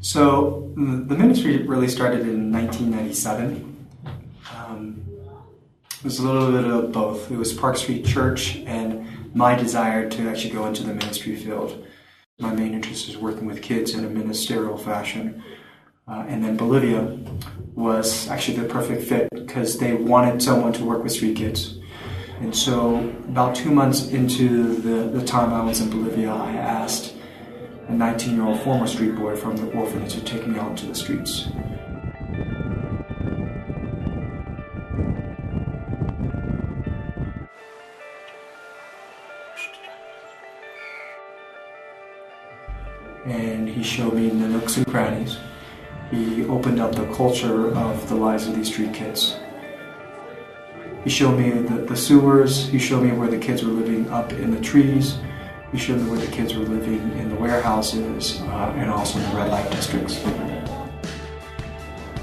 So the ministry really started in 1997. It was a little bit of both. It was Park Street Church and my desire to actually go into the ministry field. My main interest is working with kids in a ministerial fashion. And then Bolivia was actually the perfect fit because they wanted someone to work with street kids. And so about 2 months into the time I was in Bolivia, I asked a 19-year-old former street boy from the orphanage to take me out into the streets. And he showed me the nooks and crannies. He opened up the culture of the lives of these street kids. He showed me the sewers. He showed me where the kids were living up in the trees. He showed me where the kids were living in the warehouses and also in the red light districts.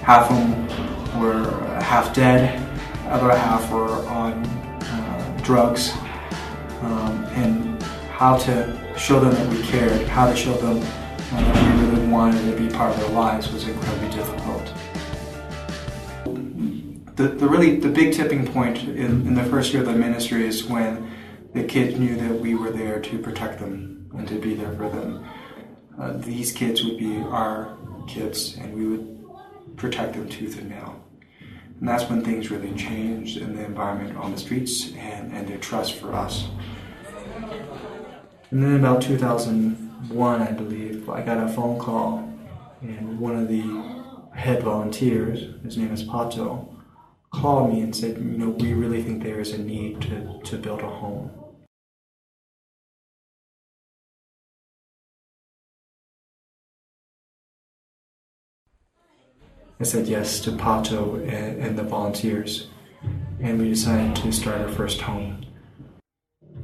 Half of them were half dead, the other half were on drugs, and how to show them that we cared, how to show them that we really wanted to be part of their lives was incredibly difficult. The big tipping point in the first year of the ministry is when the kids knew that we were there to protect them and to be there for them. These kids would be our kids and we would protect them tooth and nail. And that's when things really changed in the environment on the streets and their trust for us. And then about 2001, I believe, I got a phone call and one of the head volunteers, his name is Pato, called me and said, we really think there is a need to build a home. I said yes to Pato and the volunteers, and we decided to start our first home.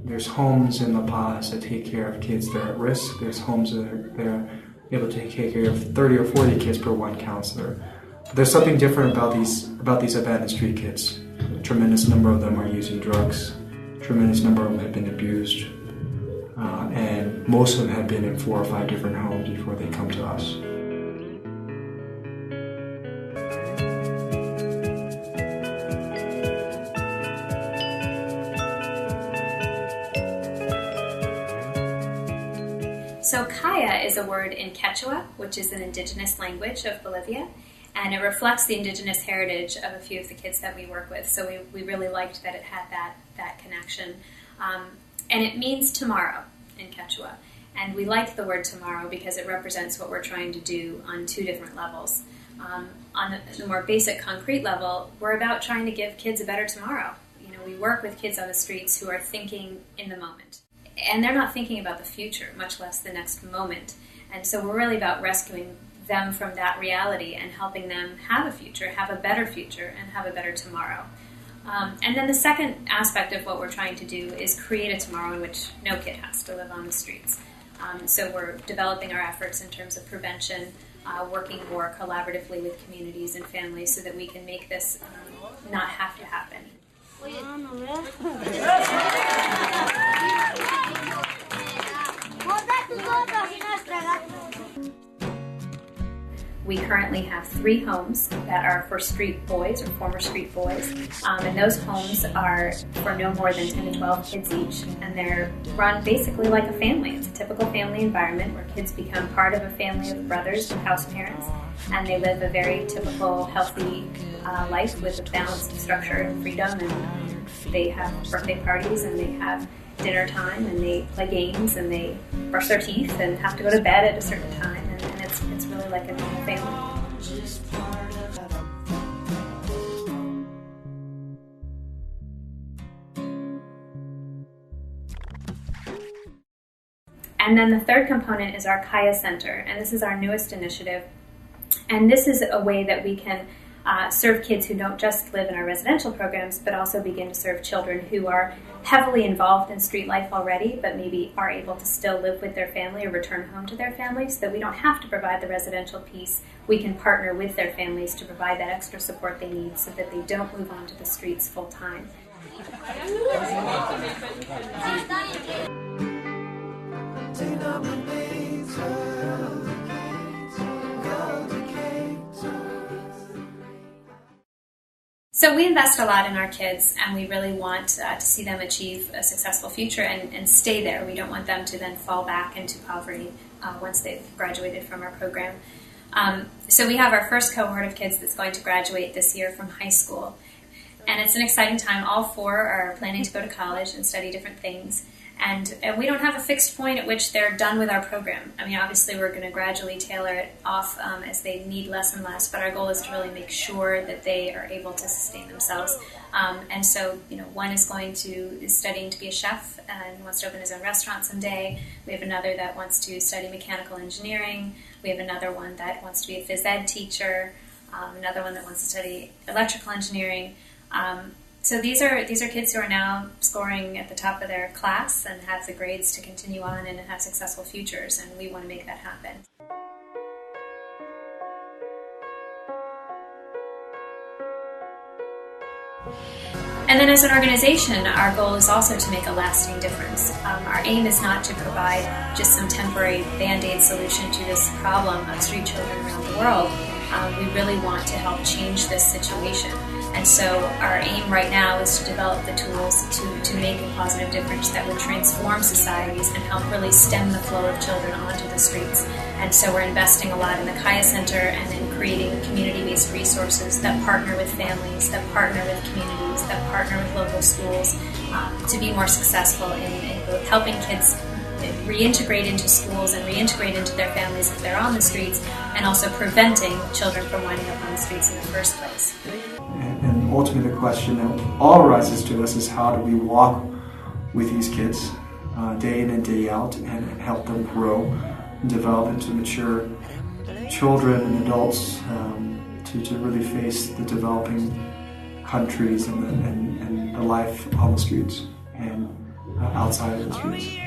There's homes in La Paz that take care of kids that are at risk. There's homes that are able to take care of 30 or 40 kids per one counselor. But there's something different about these abandoned street kids. A tremendous number of them are using drugs. A tremendous number of them have been abused. And most of them have been in 4 or 5 different homes before they come to us. So Kaya is a word in Quechua, which is an indigenous language of Bolivia, and it reflects the indigenous heritage of a few of the kids that we work with. So we really liked that it had that connection. And it means tomorrow in Quechua. And we like the word tomorrow because it represents what we're trying to do on 2 different levels. On the more basic, concrete level, we're about trying to give kids a better tomorrow. We work with kids on the streets who are thinking in the moment. And they're not thinking about the future, much less the next moment. And so we're really about rescuing them from that reality and helping them have a future, have a better future, and have a better tomorrow. And then the second aspect of what we're trying to do is create a tomorrow in which no kid has to live on the streets. So we're developing our efforts in terms of prevention, working more collaboratively with communities and families so that we can make this not have to happen. We currently have 3 homes that are for street boys or former street boys, and those homes are for no more than 10 to 12 kids each, and they're run basically like a family. It's a typical family environment where kids become part of a family of brothers and house parents, and they live a very typical, healthy life with a balanced structure and freedom, and they have birthday parties, and they have dinner time, and they play games, and they brush their teeth and have to go to bed at a certain time, and it's really like a normal family. And then the third component is our Kaya Center, and this is our newest initiative. And this is a way that we can serve kids who don't just live in our residential programs, but also begin to serve children who are heavily involved in street life already, but maybe are able to still live with their family or return home to their families, so that we don't have to provide the residential piece. We can partner with their families to provide that extra support they need so that they don't move onto the streets full time. So we invest a lot in our kids, and we really want to see them achieve a successful future and stay there. We don't want them to then fall back into poverty once they've graduated from our program. So we have our first cohort of kids that's going to graduate this year from high school. And it's an exciting time. All 4 are planning to go to college and study different things. And we don't have a fixed point at which they're done with our program. I mean, obviously we're going to gradually tailor it off as they need less and less, but our goal is to really make sure that they are able to sustain themselves. And so, one is studying to be a chef and wants to open his own restaurant someday. We have another that wants to study mechanical engineering. We have another one that wants to be a phys ed teacher. Another one that wants to study electrical engineering. So these are kids who are now scoring at the top of their class and have the grades to continue on and have successful futures, and we want to make that happen. And then as an organization, our goal is also to make a lasting difference. Our aim is not to provide just some temporary Band-Aid solution to this problem of street children around the world. We really want to help change this situation. And so our aim right now is to develop the tools to make a positive difference that would transform societies and help really stem the flow of children onto the streets. And so we're investing a lot in the Kaya Center and in creating community-based resources that partner with families, that partner with communities, that partner with local schools to be more successful in both helping kids reintegrate into schools and reintegrate into their families if they're on the streets, and also preventing children from winding up on the streets in the first place. And ultimately the question that all arises to us is, how do we walk with these kids day in and day out and help them grow and develop into mature children and adults to really face the developing countries and the life on the streets and outside of the streets.